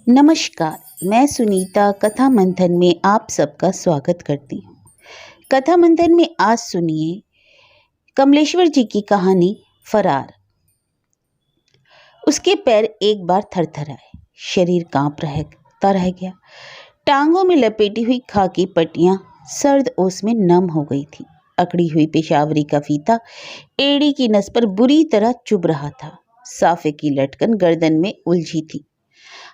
नमस्कार। मैं सुनीता कथा मंथन में आप सबका स्वागत करती हूँ। कथा मंथन में आज सुनिए कमलेश्वर जी की कहानी फरार। उसके पैर एक बार थरथराए, शरीर कांप रह गया। टांगों में लपेटी हुई खाकी पट्टियां सर्द ओस में नम हो गई थी। अकड़ी हुई पेशावरी का फीता एड़ी की नस पर बुरी तरह चुभ रहा था। साफे की लटकन गर्दन में उलझी थी।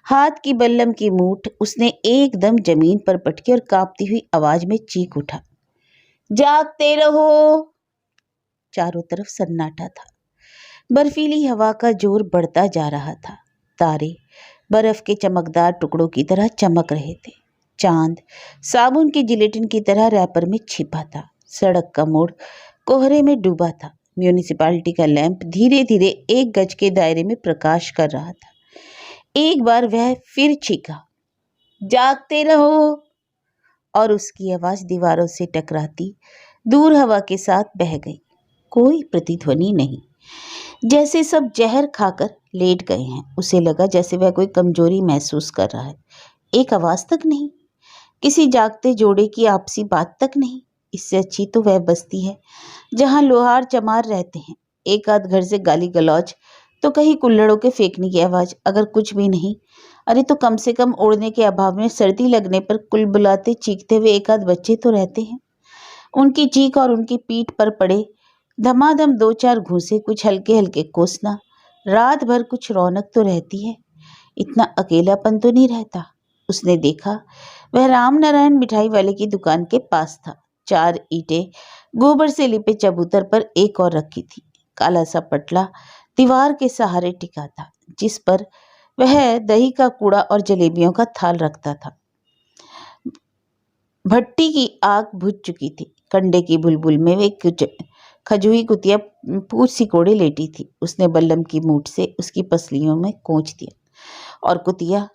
हाथ की बल्लम की मूठ उसने एकदम जमीन पर पटकी और कांपती हुई आवाज में चीख उठा, जागते रहो। चारों तरफ सन्नाटा था। बर्फीली हवा का जोर बढ़ता जा रहा था। तारे बर्फ के चमकदार टुकड़ों की तरह चमक रहे थे। चांद साबुन की जिलेटिन की तरह रैपर में छिपा था। सड़क का मोड़ कोहरे में डूबा था। म्यूनिसिपालिटी का लैंप धीरे धीरे 1 गज के दायरे में प्रकाश कर रहा था। एक बार वह फिर चीखा, जागते रहो, और उसकी आवाज दीवारों से टकराती दूर हवा के साथ बह गई। कोई प्रतिध्वनि नहीं, जैसे सब जहर खाकर लेट गए हैं। उसे लगा जैसे वह कोई कमजोरी महसूस कर रहा है। एक आवाज तक नहीं, किसी जागते जोड़े की आपसी बात तक नहीं। इससे अच्छी तो वह बस्ती है जहां लोहार चमार रहते हैं। एक आध घर से गाली गलौज तो कहीं कुल्हड़ों के फेंकने की आवाज, अगर कुछ भी नहीं, अरे तो कम से कम ओढ़ने के अभाव में सर्दी लगने पर कुलबुलाते चीखते हुए एक आध बच्चे तो रहते हैं। उनकी चीख और उनकी पीठ पर पड़े धमाधम 2-4 घूंसे, कुछ हल्के हल्के कोसना, रात भर कुछ रौनक तो रहती है। इतना अकेलापन तो नहीं रहता। उसने देखा वह राम नारायण मिठाई वाले की दुकान के पास था। 4 ईंटें गोबर से लिपे चबूतर पर एक और रखी थी। काला सा पटला दीवार के सहारे टिका था, जिस पर वह दही का कूड़ा और जलेबियों का थाल रखता था। भट्टी की आग बुझ चुकी थी। कंडे की बुलबुल में वे खजुई कुतिया पूछ सिकोड़े लेटी थी। उसने बल्लम की मूठ से उसकी पसलियों में कोंच दिया और कुतिया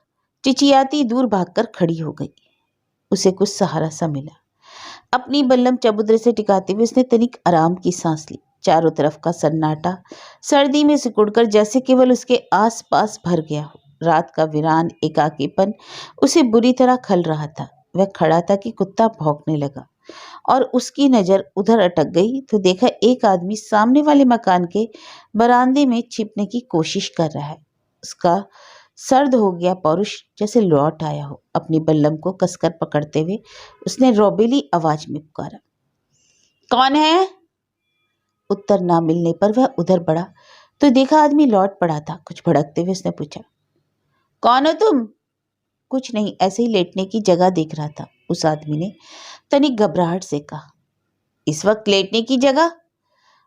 चिचियाती दूर भागकर खड़ी हो गई। उसे कुछ सहारा सा मिला। अपनी बल्लम चबूतरे से टिकाते हुए उसने तनिक आराम की सांस ली। चारों तरफ का सन्नाटा सर्दी में सिकुड़कर जैसे केवल उसके आस पास भर गया हो। रात का वीरान एकाकीपन उसे बुरी तरह खल रहा था। वह खड़ा था कि कुत्ता भौंकने लगा और उसकी नजर उधर अटक गई तो देखा एक आदमी सामने वाले मकान के बरामदे में छिपने की कोशिश कर रहा है। उसका सर्द हो गया पौरुष जैसे लौट आया हो। अपनी बल्लम को कसकर पकड़ते हुए उसने रौबेली आवाज में पुकारा, कौन है? उत्तर ना मिलने पर वह उधर बढ़ा तो देखा आदमी लौट पड़ा था। कुछ भड़कते हुए उसने पूछा, कौन हो तुम? कुछ नहीं, ऐसे ही लेटने की जगह देख रहा था। उस आदमी ने तनिक घबराहट से कहा, इस वक्त लेटने की जगह?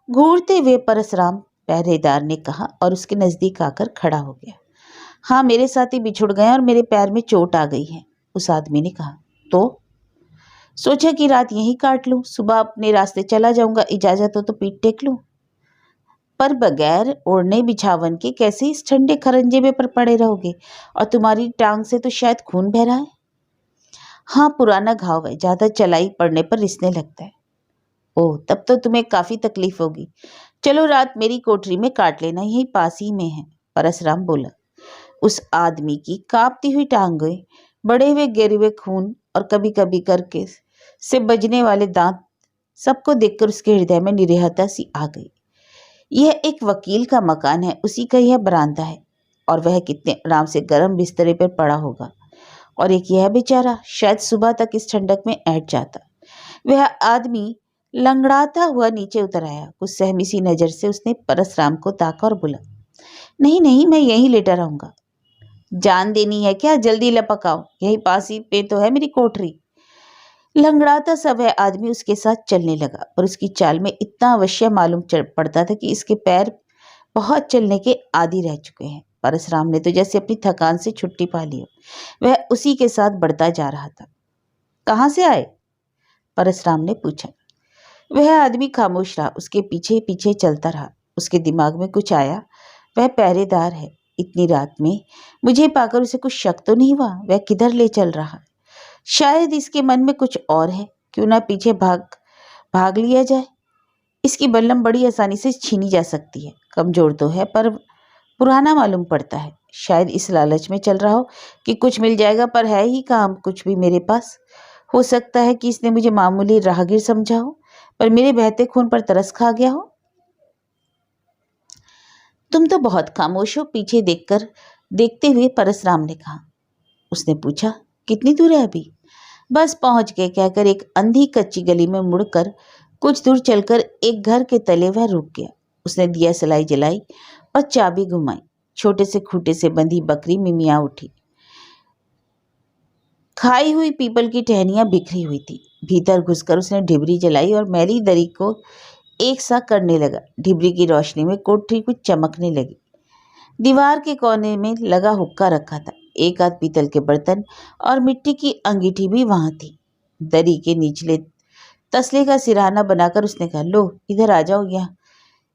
घूरते हुए परसराम पहरेदार ने कहा और उसके नजदीक आकर खड़ा हो गया। हाँ, मेरे साथी बिछुड़ गए और मेरे पैर में चोट आ गई है। उस आदमी ने कहा। तो सोचा कि रात यहीं काट लूं, सुबह अपने रास्ते चला जाऊंगा। इजाजत हो तो पीठ टेक लूं, पर बगैर ओढ़ने बिछावन के कैसे इस ठंडे खरंजे में पर पड़े रहोगे? और तुम्हारी टांग से तो शायद खून बह रहा है। हाँ, पुराना घाव है, ज्यादा चलाई पड़ने पर रिसने लगता है। ओह, तब तो तुम्हें काफी तकलीफ होगी। चलो रात मेरी कोठरी में काट लेना, यही पास ही में है, परसराम बोला। उस आदमी की कांपती हुई टांगें, बड़े हुए गिरे हुए खून और कभी कभी करके से बजने वाले दांत, सबको देखकर उसके हृदय में निरीहता सी आ गई। यह एक वकील का मकान है, उसी का यह बरामदा है, और वह कितने आराम से गर्म बिस्तरे पर पड़ा होगा। और एक यह बेचारा शायद सुबह तक इस ठंडक में ऐंठ जाता। वह आदमी लंगड़ाता हुआ नीचे उतर आया। कुछ सहमी सी नजर से उसने परसराम को ताका और बोला, नहीं नहीं, मैं यहीं लेटा रहूंगा। जान देनी है क्या? जल्दी लपक आओ, यही पास ही पे तो है मेरी कोठरी। लंगड़ाता सा वह आदमी उसके साथ चलने लगा, पर उसकी चाल में इतना अवश्य मालूम पड़ता था कि इसके पैर बहुत चलने के आदी रह चुके हैं। परसराम ने तो जैसे अपनी थकान से छुट्टी पा ली हो। वह उसी के साथ बढ़ता जा रहा था। कहाँ से आए? परसराम ने पूछा। वह आदमी खामोश रहा, उसके पीछे पीछे चलता रहा। उसके दिमाग में कुछ आया, वह पहरेदार है, इतनी रात में मुझे पाकर उसे कुछ शक तो नहीं हुआ वह किधर ले चल रहा। शायद इसके मन में कुछ और है, क्यों ना पीछे भाग लिया जाए। इसकी बल्लम बड़ी आसानी से छीनी जा सकती है। कमजोर तो है पर पुराना मालूम पड़ता है। शायद इस लालच में चल रहा हो कि कुछ मिल जाएगा, पर है ही कहाँ कुछ भी मेरे पास। हो सकता है कि इसने मुझे मामूली राहगीर समझा हो, पर मेरे बहते खून पर तरस खा गया हो। तुम तो बहुत खामोश हो, पीछे देखते हुए परसराम ने कहा। उसने पूछा, कितनी दूर है अभी? बस पहुंच गए, कहकर एक अंधी कच्ची गली में मुड़कर कुछ दूर चलकर एक घर के तले वह रुक गया। उसने दिया सलाई जलाई और चाबी घुमाई। छोटे से खूंटे से बंधी बकरी मिमिया उठी। खाई हुई पीपल की टहनियां बिखरी हुई थी। भीतर घुसकर उसने ढिबरी जलाई और मैली दरी को एक सा करने लगा। ढिबरी की रोशनी में कोठरी कुछ चमकने लगी। दीवार के कोने में लगा हुक्का रखा था। एक आध पीतल के बर्तन और मिट्टी की अंगीठी भी वहां थी। दरी के निचले तसले का सिरहाना बनाकर उसने कहा, लो इधर आ जाओ, यहाँ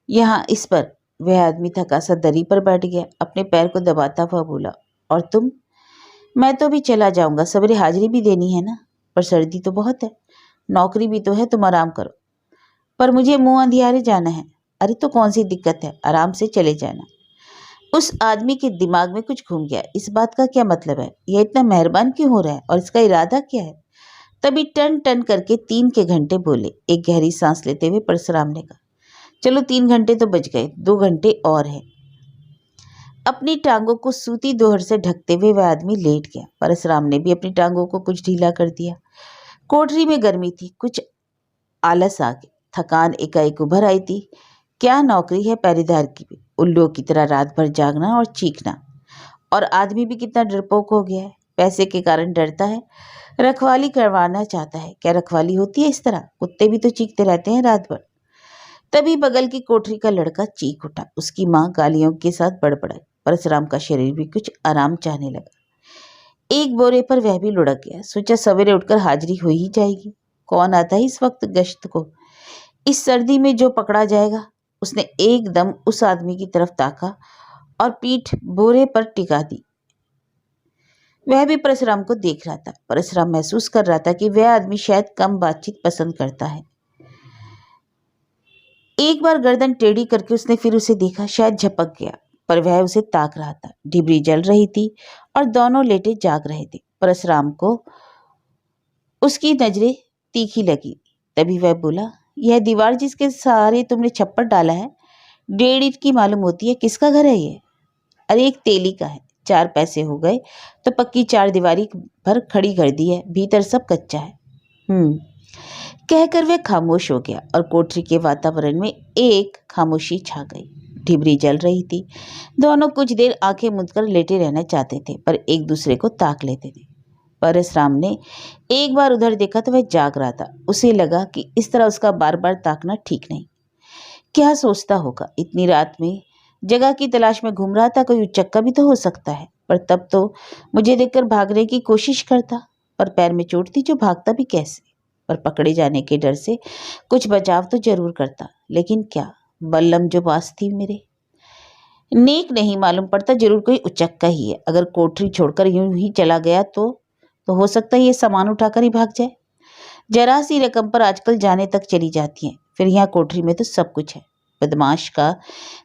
यहाँ इस पर। वह आदमी थका सा दरी पर बैठ गया। अपने पैर को दबाता हुआ बोला, और तुम? मैं तो भी चला जाऊंगा, सवेरे हाजिरी भी देनी है ना। पर सर्दी तो बहुत है। नौकरी भी तो है, तुम आराम करो। पर मुझे मुंह अंधियारे जाना है। अरे तो कौन सी दिक्कत है, आराम से चले जाना। उस आदमी के दिमाग में कुछ घूम गया। इस बात का क्या मतलब है? यह इतना मेहरबान क्यों हो रहा है और इसका इरादा क्या है? तभी टन टन करके 3 के घंटे बोले। एक गहरी सांस लेते हुए परशुराम ने कहा, चलो 3 घंटे तो बच गए, 2 घंटे और हैं। अपनी टांगों को सूती दोहर से ढकते हुए वह आदमी लेट गया। परशुराम ने भी अपनी टांगों को कुछ ढीला कर दिया। कोठरी में गर्मी थी, कुछ आलस आ गया, थकान एकाएक उभर आई थी। क्या नौकरी है पहरेदार की भी, उल्लुओं की तरह रात भर जागना और चीखना। और आदमी भी कितना डरपोक हो गया है, पैसे के कारण डरता है, रखवाली करवाना चाहता है। क्या रखवाली होती है इस तरह? कुत्ते भी तो चीखते रहते हैं रात भर। तभी बगल की कोठरी का लड़का चीख उठा। उसकी माँ गालियों के साथ बड़बड़ाई। परशुराम का शरीर भी कुछ आराम चाहने लगा। एक बोरे पर वह भी लुढ़क गया। सोचा सवेरे उठकर हाजिरी हो ही जाएगी। कौन आता है इस वक्त गश्त को, इस सर्दी में जो पकड़ा जाएगा। उसने एकदम उस आदमी की तरफ ताका और पीठ बोरे पर टिका दी। वह भी परशुराम को देख रहा था। परशुराम महसूस कर रहा था कि वह आदमी शायद कम बातचीत पसंद करता है। एक बार गर्दन टेढ़ी करके उसने फिर उसे देखा। शायद झपक गया, पर वह उसे ताक रहा था। डिबरी जल रही थी और दोनों लेटे जाग रहे थे। परशुराम को उसकी नजरें तीखी लगी। तभी वह बोला, यह दीवार जिसके सहारे तुमने छप्पर डाला है, 1.5 ईंट की मालूम होती है। किसका घर है ये? अरे एक तेली का है। 4 पैसे हो गए तो पक्की 4 दीवारी पर खड़ी कर दी है, भीतर सब कच्चा है। कहकर वह खामोश हो गया और कोठरी के वातावरण में एक खामोशी छा गई। ढिबरी जल रही थी। दोनों कुछ देर आंखें मूंद कर लेटे रहना चाहते थे, पर एक दूसरे को ताक लेते थे। परशुराम ने एक बार उधर देखा तो वह जाग रहा था। उसे लगा कि इस तरह उसका बार बार ताकना ठीक नहीं। क्या सोचता होगा? इतनी रात में जगह की तलाश में घूम रहा था, कोई उचक्का भी तो हो सकता है। पर तब तो मुझे देखकर भागने की कोशिश करता, पर पैर में चोट थी जो भागता भी कैसे। पर पकड़े जाने के डर से कुछ बचाव तो जरूर करता, लेकिन क्या? बल्लम जो पास थी मेरे, नेक नहीं मालूम पड़ता, जरूर कोई उचक्का ही है। अगर कोठरी छोड़कर यूं ही चला गया तो हो सकता है ये सामान उठाकर ही भाग जाए। जरा सी रकम पर आजकल जाने तक चली जाती हैं। फिर यहाँ कोठरी में तो सब कुछ है। बदमाश का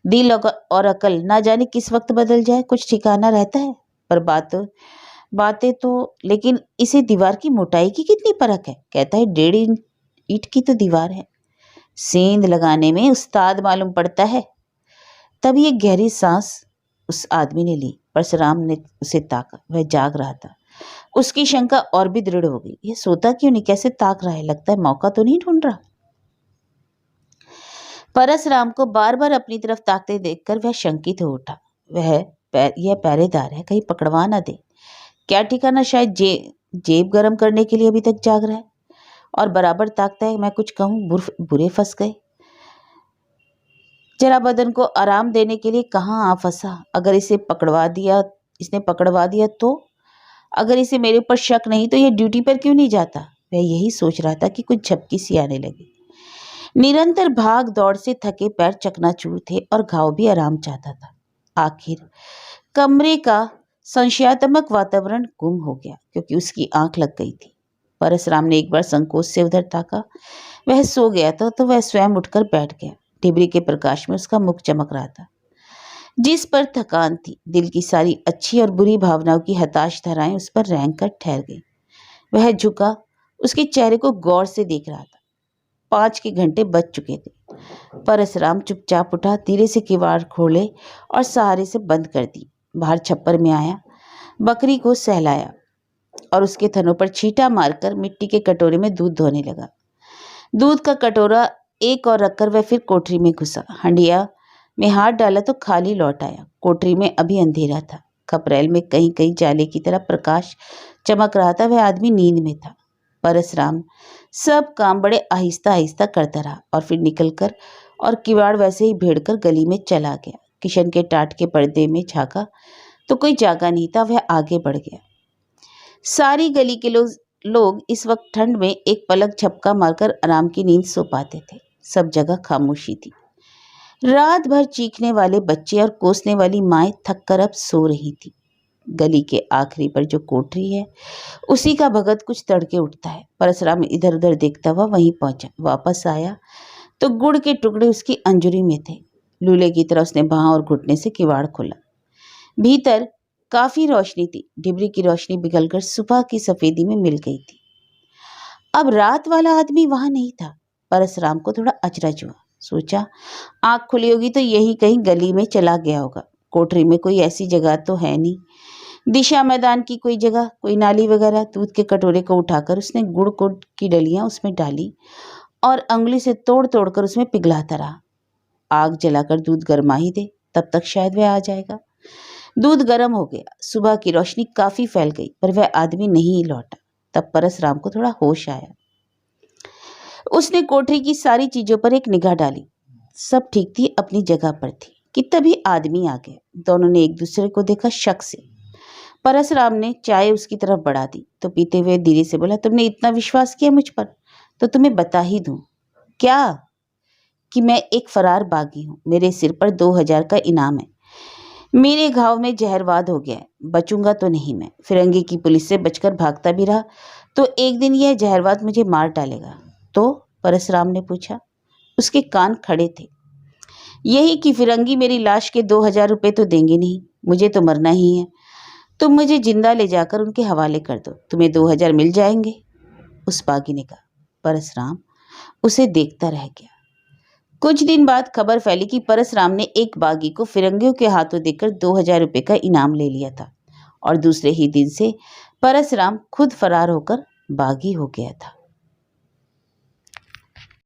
दिल और अकल ना जाने किस वक्त बदल जाए, कुछ ठिकाना रहता है। पर बातें तो, लेकिन इसे दीवार की मोटाई की कितनी परख है? कहता है 1.5 ईंट की तो दीवार है। सेंध लगाने में उस्ताद मालूम पड़ता है। तभी एक गहरी सांस उस आदमी ने ली। परशुराम ने उसे ताका। वह जाग रहा था। उसकी शंका और भी दृढ़ हो गई। यह सोता क्यों नहीं, कैसे ताक रहा है? लगता है मौका तो नहीं ढूंढ रहा। परशुराम को बार बार अपनी तरफ ताकते देखकर वह शंकित हो उठा। यह पहरेदार है, कहीं पकड़वा ना दे। क्या ठिकाना, शायद जेब गरम करने के लिए अभी तक जाग रहा है और बराबर ताकता है। मैं कुछ कहूँ, बुरे फंस गए। जरा बदन को आराम देने के लिए कहाँ आ फंसा। अगर इसने पकड़वा दिया तो? अगर इसे मेरे ऊपर शक नहीं तो यह ड्यूटी पर क्यों नहीं जाता? वह यही सोच रहा था कि कुछ झपकी सी आने लगी। निरंतर भाग दौड़ से थके पैर चकनाचूर थे और घाव भी आराम चाहता था। आखिर कमरे का संशयात्मक वातावरण गुम हो गया, क्योंकि उसकी आंख लग गई थी। परशुराम ने एक बार संकोच से उधर ताका। वह सो गया था तो वह स्वयं उठकर बैठ गया। ढिबरी के प्रकाश में उसका मुख चमक रहा था। जिस पर थकान थी, दिल की सारी अच्छी और बुरी भावनाओं की हताश धाराएं उस पर रेंग कर ठहर गई। वह झुका, उसके चेहरे को गौर से देख रहा था। 5 के घंटे बज चुके थे। परसराम चुपचाप उठा, धीरे से किवाड़ खोले और सहारे से बंद कर दी। बाहर छप्पर में आया, बकरी को सहलाया और उसके थनों पर छींटा मारकर मिट्टी के कटोरे में दूध धोने लगा। दूध का कटोरा एक और रखकर वह फिर कोठरी में घुसा। हंडिया में हाथ डाला तो खाली लौट आया। कोठरी में अभी अंधेरा था। खपरेल में कहीं कहीं जाले की तरह प्रकाश चमक रहा था। वह आदमी नींद में था। परसराम सब काम बड़े आहिस्ता आहिस्ता करता रहा और फिर निकलकर और किवाड़ वैसे ही भेड़कर गली में चला गया। किशन के टाट के पर्दे में झांका तो कोई जागा नहीं था। वह आगे बढ़ गया। सारी गली के लोग इस वक्त ठंड में एक पलक झपका मारकर आराम की नींद सो पाते थे। सब जगह खामोशी थी। रात भर चीखने वाले बच्चे और कोसने वाली माएं थक कर अब सो रही थी। गली के आखिरी पर जो कोठरी है, उसी का भगत कुछ तड़के उठता है। परसराम इधर उधर देखता हुआ वहीं पहुंचा। वापस आया तो गुड़ के टुकड़े उसकी अंजुरी में थे। लूले की तरह उसने बाह और घुटने से किवाड़ खोला। भीतर काफी रोशनी थी। डिबरी की रोशनी पिघलकर सुबह की सफेदी में मिल गई थी। अब रात वाला आदमी वहां नहीं था। परसराम को थोड़ा अचरज हुआ। सोचा, आंख खुली होगी तो यही कहीं गली में चला गया होगा। कोठरी में कोई ऐसी जगह तो है नहीं। दिशा मैदान की कोई जगह, कोई नाली वगैरह। दूध के कटोरे को उठाकर उसने गुड़ की डलियां उसमें डाली और अंगुली से तोड़ तोड़ कर उसमें पिघलाता रहा। आग जलाकर दूध गर्मा ही दे, तब तक शायद वह आ जाएगा। दूध गर्म हो गया। सुबह की रोशनी काफी फैल गई, पर वह आदमी नहीं लौटा। तब परसराम को थोड़ा होश आया। उसने कोठरी की सारी चीजों पर एक निगाह डाली। सब ठीक थी, अपनी जगह पर थी कि तभी आदमी आ गया। दोनों ने एक दूसरे को देखा शक से। परसराम ने चाय उसकी तरफ बढ़ा दी तो पीते हुए धीरे से बोला, तुमने इतना विश्वास किया मुझ पर, तो तुम्हें बता ही दूं। क्या? कि मैं एक फरार बागी हूं। मेरे सिर पर 2000 का इनाम है। मेरे घाव में जहरवाद हो गया है। बचूंगा तो नहीं मैं। फिरंगी की पुलिस से बचकर भागता भी रहा तो एक दिन यह जहरवाद मुझे मार डालेगा। तो? परसराम ने पूछा। उसके कान खड़े थे। यही कि फिरंगी मेरी लाश के 2000 रुपये तो देंगे नहीं। मुझे तो मरना ही है। तुम मुझे जिंदा ले जाकर उनके हवाले कर दो, तुम्हें 2000 मिल जाएंगे। उस बागी ने कहा। परसराम उसे देखता रह गया। कुछ दिन बाद खबर फैली कि परसराम ने एक बागी को फिरंगियों के हाथों देकर 2000 रुपये का इनाम ले लिया था और दूसरे ही दिन से परसराम खुद फरार होकर बागी हो गया था।